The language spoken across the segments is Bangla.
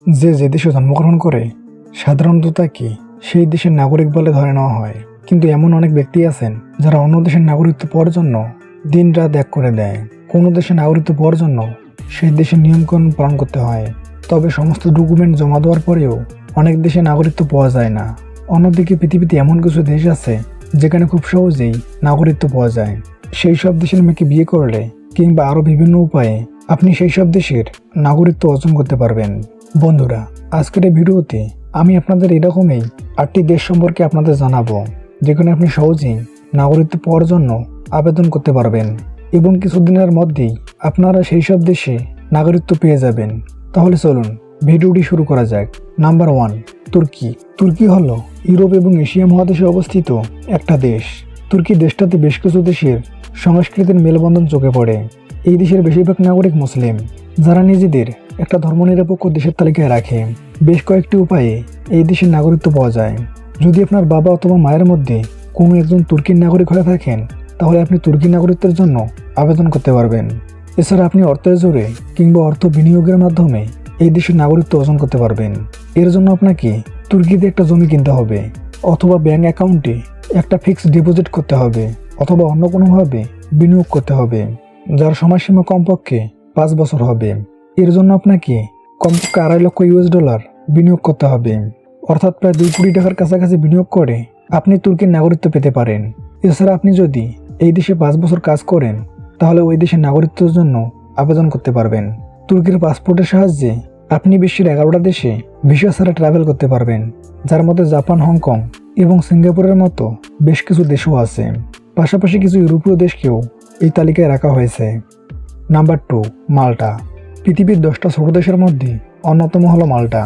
যে যে দেশে জন্মগ্রহণ করে সাধারণত তাকে সেই দেশের নাগরিক বলে ধরে নেওয়া হয়। কিন্তু এমন অনেক ব্যক্তি আছেন যারা অন্য দেশের নাগরিকত্ব পাওয়ার জন্য দিন রাত এক করে দেয়। কোনো দেশের নাগরিকত্ব পাওয়ার জন্য সেই দেশের নিয়মকানুন পালন করতে হয়। তবে সমস্ত ডকুমেন্ট জমা দেওয়ার পরেও অনেক দেশে নাগরিকত্ব পাওয়া যায় না। অন্যদিকে পৃথিবীতে এমন কিছু দেশ আছে যেখানে খুব সহজেই নাগরিকত্ব পাওয়া যায়। সেই সব দেশের মেয়েকে বিয়ে করলে কিংবা আরও বিভিন্ন উপায়ে আপনি সেই সব দেশের নাগরিকত্ব অর্জন করতে পারবেন। বন্ধুরা, আজকের এই ভিডিওতে আমি আপনাদের এরকমই 8টি দেশ সম্পর্কে আপনাদের জানাবো যেখানে আপনি সহজেই নাগরিকত্ব পাওয়ার জন্য আবেদন করতে পারবেন এবং কিছুদিনের মধ্যেই আপনারা সেই সব দেশে নাগরিকত্ব পেয়ে যাবেন। তাহলে চলুন ভিডিওটি শুরু করা যাক। নাম্বার 1, তুর্কি। তুর্কি হলো ইউরোপ এবং এশিয়া মহাদেশে অবস্থিত একটা দেশ। তুর্কি দেশটাতে বেশ কিছু দেশের সংস্কৃতির মেলবন্ধন চোখে পড়ে। এই দেশের বেশিরভাগ নাগরিক মুসলিম, যারা নিজেদের একটা ধর্মনিরপেক্ষ দেশের তালিকায় রাখে। বেশ কয়েকটি উপায়ে এই দেশের নাগরিকত্ব পাওয়া যায়। যদি আপনার বাবা অথবা মায়ের মধ্যে কোনো একজন তুর্কির নাগরিক হয়ে থাকেন তাহলে আপনি তুর্কি নাগরিকত্বের জন্য আবেদন করতে পারবেন। এছাড়া আপনি অর্থের জোরে কিংবা অর্থ বিনিয়োগের মাধ্যমে এই দেশের নাগরিকত্ব অর্জন করতে পারবেন। এর জন্য আপনাকে তুর্কিতে একটা জমি কিনতে হবে, অথবা ব্যাংক অ্যাকাউন্টে একটা ফিক্সড ডিপোজিট করতে হবে, অথবা অন্য কোনোভাবে বিনিয়োগ করতে হবে যার সময়সীমা কমপক্ষে 5 বছর হবে। এর জন্য আপনাকে কমপক্ষে $2.5 লাখ বিনিয়োগ করতে হবে, অর্থাৎ প্রায় 2 কোটি টাকার কাছাকাছি বিনিয়োগ করে আপনি তুর্কির নাগরিকত্ব পেতে পারেন। এছাড়া আপনি যদি এই দেশে 5 বছর কাজ করেন তাহলে ওই দেশের নাগরিকত্বের জন্য আবেদন করতে পারবেন। তুর্কির পাসপোর্টের সাহায্যে আপনি বিশ্বের 11টা দেশে ভিসা ছাড়া ট্রাভেল করতে পারবেন, যার মধ্যে জাপান, হংকং এবং সিঙ্গাপুরের মতো বেশ কিছু দেশও আছে। পাশাপাশি কিছু ইউরোপীয় দেশকেও এই তালিকায় রাখা হয়েছে। নাম্বার 2, মাল্টা। পৃথিবীর 10টা ছোট দেশের মধ্যে অন্যতম হলো মাল্টা।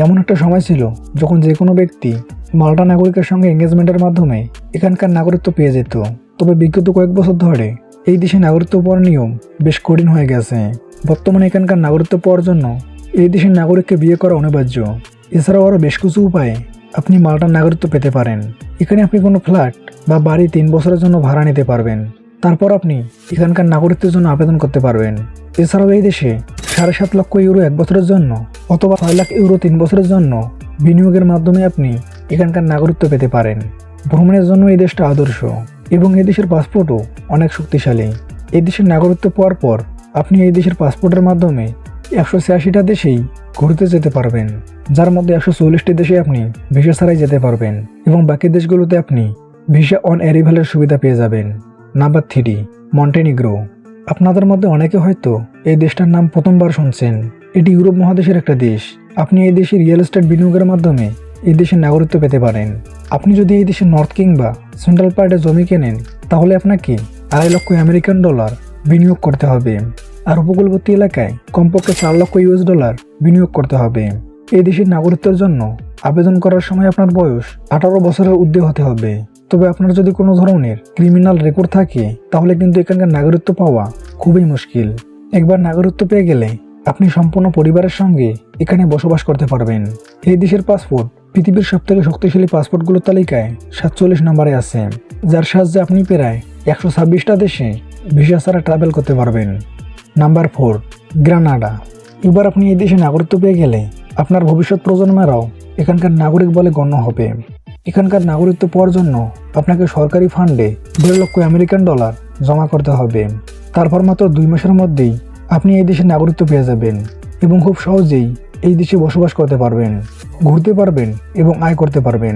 এমন একটা সময় ছিল যখন যে কোনো ব্যক্তি মাল্টা নাগরিকের সঙ্গে এঙ্গেজমেন্টের মাধ্যমে এখানকার নাগরিকত্ব পেয়ে যেত। তবে বিগত কয়েক বছর ধরে এই দেশে নাগরিকত্ব পাওয়ার নিয়ম বেশ কঠিন হয়ে গেছে। বর্তমানে এখানকার নাগরিকত্ব পাওয়ার জন্য এই দেশের নাগরিককে বিয়ে করা অনিবার্য। এছাড়াও আরও বেশ কিছু উপায়ে আপনি মাল্টার নাগরিকত্ব পেতে পারেন। এখানে আপনি কোনো ফ্ল্যাট বা বাড়ি 3 বছরের জন্য ভাড়া নিতে পারবেন। তারপর আপনি এখানকার নাগরিকত্বের জন্য আবেদন করতে পারবেন। এছাড়াও এই দেশে 7.5 লক্ষ ইউরো 1 বছরের জন্য অথবা 6 লাখ ইউরো 3 বছরের জন্য বিনিয়োগের মাধ্যমে আপনি এখানকার নাগরিকত্ব পেতে পারেন। ভ্রমণের জন্য এই দেশটা আদর্শ এবং এই দেশের পাসপোর্টও অনেক শক্তিশালী। এই দেশের নাগরিকত্ব পাওয়ার পর আপনি এই দেশের পাসপোর্টের মাধ্যমে 186টা দেশেই ঘুরতে যেতে পারবেন, যার মধ্যে 140টি দেশে আপনি ভিসা ছাড়াই যেতে পারবেন এবং বাকি দেশগুলোতে আপনি ভিসা অন অ্যারাইভালের সুবিধা পেয়ে যাবেন। Number 3, Montenegro. আপনাদের মধ্যে অনেকে হয়তো এই দেশটার নাম প্রথমবার শুনছেন। এটি ইউরোপ মহাদেশের একটা দেশ। আপনি এই দেশের রিয়েল এস্টেট বিনিয়োগের মাধ্যমে এই দেশের নাগরিকত্ব পেতে পারেন। আপনি যদি এই দেশের নর্থ কিংবা সেন্ট্রাল পার্টে জমি কেনেন তাহলে আপনাকে $2.5 লক্ষ বিনিয়োগ করতে হবে, আর উপকূলবর্তী এলাকায় কমপক্ষে $4 লক্ষ বিনিয়োগ করতে হবে। এই দেশের নাগরিকত্বের জন্য আবেদন করার সময় আপনার বয়স 18 বছরের ঊর্ধ্বে হতে হবে। তবে আপনার যদি কোনো ধরনের ক্রিমিনাল রেকর্ড থাকে তাহলে কিন্তু এখানকার নাগরিকত্ব পাওয়া খুবই মুশকিল। একবার নাগরিকত্ব পেয়ে গেলে আপনি সম্পূর্ণ পরিবারের সঙ্গে এখানে বসবাস করতে পারবেন। এই দেশের পাসপোর্ট পৃথিবীর সবথেকে শক্তিশালী পাসপোর্টগুলোর তালিকায় 47 নম্বরে আছে, যার সাহায্যে আপনি প্রায় 126টা দেশে ভিসা ছাড়া ট্রাভেল করতে পারবেন। Number 4, Granada. এবার আপনি এই দেশে নাগরিকত্ব পেয়ে গেলে আপনার ভবিষ্যৎ প্রজন্মেরাও এখানকার নাগরিক বলে গণ্য হবে। এখানকার নাগরিকত্ব পাওয়ার জন্য আপনাকে সরকারি ফান্ডে $1.5 লক্ষ জমা করতে হবে। তারপর মাত্র 2 মাসের মধ্যেই আপনি এই দেশের নাগরিকত্ব পেয়ে যাবেন এবং খুব সহজেই এই দেশে বসবাস করতে পারবেন, ঘুরতে পারবেন এবং আয় করতে পারবেন।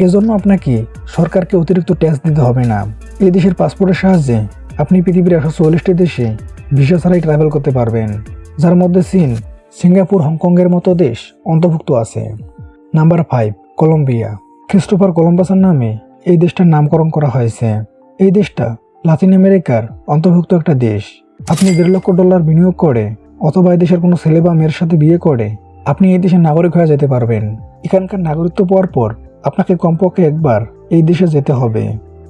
এজন্য আপনাকে সরকারকে অতিরিক্ত ট্যাক্স দিতে হবে না। এই দেশের পাসপোর্টের সাহায্যে আপনি পৃথিবীর 144টি দেশে ভিসা ছাড়াই ট্রাভেল করতে পারবেন, যার মধ্যে চীন, সিঙ্গাপুর, হংকংয়ের মতো দেশ অন্তর্ভুক্ত আছে। Number 5, Colombia. ক্রিস্টোফার কলম্বাসের নামে এই দেশটার নামকরণ করা হয়েছে। এই দেশটা লাতিন আমেরিকার অন্তর্ভুক্ত একটা দেশ। আপনি $1.5 লক্ষ বিনিয়োগ করে অথবা এই দেশের কোনো ছেলে বা মেয়ের সাথে বিয়ে করে আপনি এই দেশের নাগরিক হয়ে যেতে পারবেন। এখানকার নাগরিকত্ব পাওয়ার পর আপনাকে কমপক্ষে একবার এই দেশে যেতে হবে,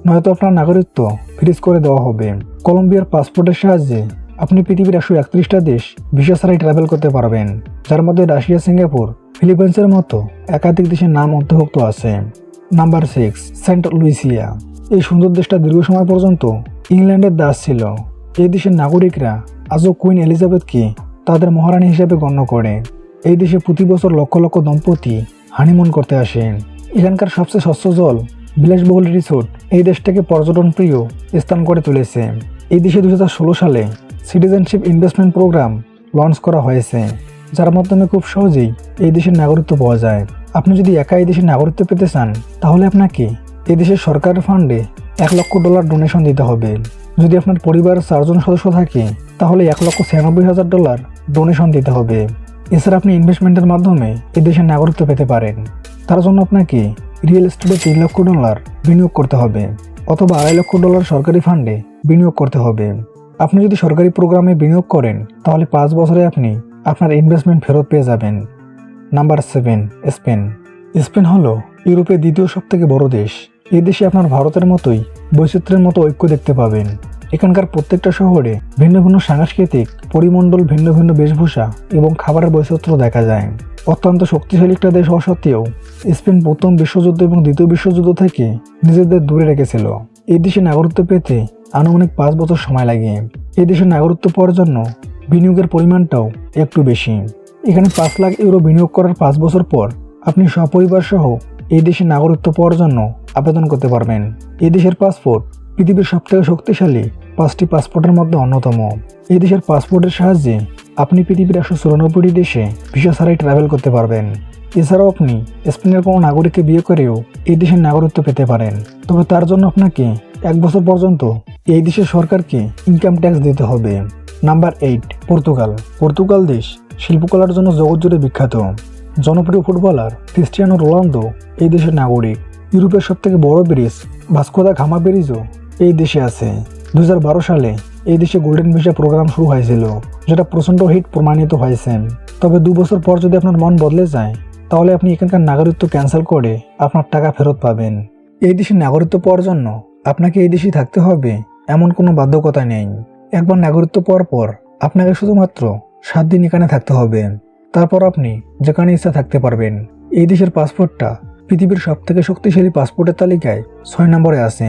নয়তো আপনার নাগরিকত্ব ফ্রিজ করে দেওয়া হবে। কলম্বিয়ার পাসপোর্টের সাহায্যে আপনি পৃথিবীর 131টা দেশ ভিসা ছাড়াই ট্রাভেল করতে পারবেন, যার মধ্যে রাশিয়া, সিঙ্গাপুর, ফিলিপাইন্সের মতো একাধিক দেশের নাম অন্তর্ভুক্ত আছে। Number 6, Saint Lucia. এই সুন্দর দেশটা দীর্ঘ সময় পর্যন্ত ইংল্যান্ডের দাস ছিল। এই দেশের নাগরিকরা আজও কুইন এলিজাবেথকে তাদের মহারানী হিসেবে গণ্য করে। এই দেশে প্রতি বছর লক্ষ লক্ষ দম্পতি হানিমুন করতে আসেন। এখানকার সবচেয়ে স্বচ্ছ জল, বিলাসবহুল রিসোর্ট এই দেশটাকে পর্যটন প্রিয় স্থান করে তুলেছে। এই দেশে 2016 সালে সিটিজেনশিপ ইনভেস্টমেন্ট প্রোগ্রাম লঞ্চ করা হয়েছে, যার মাধ্যমে খুব সহজেই এই দেশের নাগরিকত্ব পাওয়া যায়। আপনি যদি একা এই দেশের নাগরিকত্ব পেতে চান, তাহলে আপনাকে এই দেশের সরকারের ফান্ডে $1 লক্ষ ডোনেশন দিতে হবে। যদি আপনার পরিবারের 4 জন সদস্য থাকে, তাহলে $1,96,000 ডোনেশন দিতে হবে। এছাড়া আপনি ইনভেস্টমেন্টের মাধ্যমে এই দেশের নাগরিকত্ব পেতে পারেন। তার জন্য আপনাকে রিয়েল এস্টেটে $3 লক্ষ বিনিয়োগ করতে হবে, অথবা $2.5 লক্ষ সরকারি ফান্ডে বিনিয়োগ করতে হবে। আপনি যদি সরকারি প্রোগ্রামে বিনিয়োগ করেন, তাহলে 5 বছরে আপনি আপনার ইনভেস্টমেন্ট ফেরত পেয়ে যাবেন। Number 7, Spain. স্পেন হলো ইউরোপের দ্বিতীয় সবথেকে বড় দেশ। এই দেশে আপনার ভারতের মতোই বৈচিত্র্যের মতো ঐক্য দেখতে পাবেন। এখানকার প্রত্যেকটা শহরে ভিন্ন ভিন্ন সাংস্কৃতিক পরিমণ্ডল, ভিন্ন ভিন্ন বেশভূষা এবং খাবারের বৈচিত্র্য দেখা যায়। অত্যন্ত শক্তিশালী একটা দেশ হওয়া সত্ত্বেও স্পেন প্রথম বিশ্বযুদ্ধ এবং দ্বিতীয় বিশ্বযুদ্ধ থেকে নিজেদের দূরে রেখেছিল। এই দেশে নাগরিকত্ব পেতে আনুমানিক 5 বছর সময় লাগে। এই দেশের নাগরিকত্ব পাওয়ার জন্য বিনিয়োগের পরিমাণটাও একটু বেশি। এখানে 5 লাখ ইউরো বিনিয়োগ করার 5 বছর পর আপনি সপরিবার সহ এই দেশের নাগরিকত্ব পাওয়ার জন্য আবেদন করতে পারবেন। এই দেশের পাসপোর্ট পৃথিবীর সবথেকে শক্তিশালী 5টি পাসপোর্টের মধ্যে অন্যতম। এই দেশের পাসপোর্টের সাহায্যে আপনি পৃথিবীর 194টি দেশে ভিসা ছাড়াই ট্রাভেল করতে পারবেন। এছাড়াও আপনি স্পেনের কোনো নাগরিককে বিয়ে করেও এই দেশের নাগরিকত্ব পেতে পারেন, তবে তার জন্য আপনাকে 1 বছর পর্যন্ত এই দেশের সরকারকে ইনকাম ট্যাক্স দিতে হবে। Number 8, Portugal. পর্তুগাল দেশ শিল্পকলার জন্য জগৎ জুড়ে বিখ্যাত। জনপ্রিয় ফুটবলার ক্রিস্টিয়ানো রোনালদো এই দেশের নাগরিক। ইউরোপের সবথেকে বড় ব্রিজ ভাস্কো দা গামা ব্রিজও এই দেশে আছে। 2012 সালে এই দেশে গোল্ডেন ভিসা প্রোগ্রাম শুরু হয়েছিল, যেটা প্রচণ্ড হিট প্রমাণিত হয়েছে। তবে 2 বছর পর যদি আপনার মন বদলে যায়, তাহলে আপনি এখানকার নাগরিকত্ব ক্যান্সেল করে আপনার টাকা ফেরত পাবেন। এই দেশের নাগরিকত্ব পাওয়ার জন্য আপনাকে এই দেশেই থাকতে হবে এমন কোনো বাধ্যকতা নেই। একবার নাগরিকত্ব পাওয়ার পর আপনাকে শুধুমাত্র 7 দিন এখানে থাকতে হবে, তারপর আপনি যেখানে ইচ্ছা থাকতে পারবেন। এই দেশের পাসপোর্টটা পৃথিবীর সবথেকে শক্তিশালী পাসপোর্টের তালিকায় 6 নম্বরে আছে,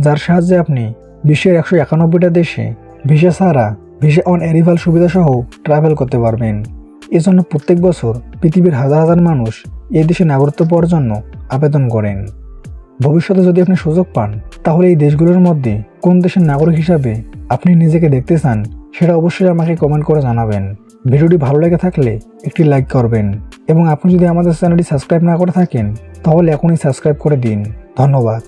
যার সাহায্যে আপনি বিশ্বের 191টা দেশে ভিসা ছাড়া ভিসা অন অ্যারিভাল সুবিধা সহ ট্রাভেল করতে পারবেন। এজন্য প্রত্যেক বছর পৃথিবীর হাজার হাজার মানুষ এই দেশে নাগরিকত্ব পাওয়ার জন্য আবেদন করেন। ভবিষ্যতে যদি আপনি সুযোগ পান, তাহলে এই দেশগুলোর মধ্যে কোন দেশের নাগরিক হিসাবে আপনি নিজেকে দেখতে চান, সেটা অবশ্যই আমাকে কমেন্ট করে জানাবেন। ভিডিওটি ভালো লেগে থাকলে একটি লাইক করবেন, এবং আপনি যদি আমাদের চ্যানেলটি সাবস্ক্রাইব না করে থাকেন, তাহলে এখনই সাবস্ক্রাইব করে দিন। ধন্যবাদ।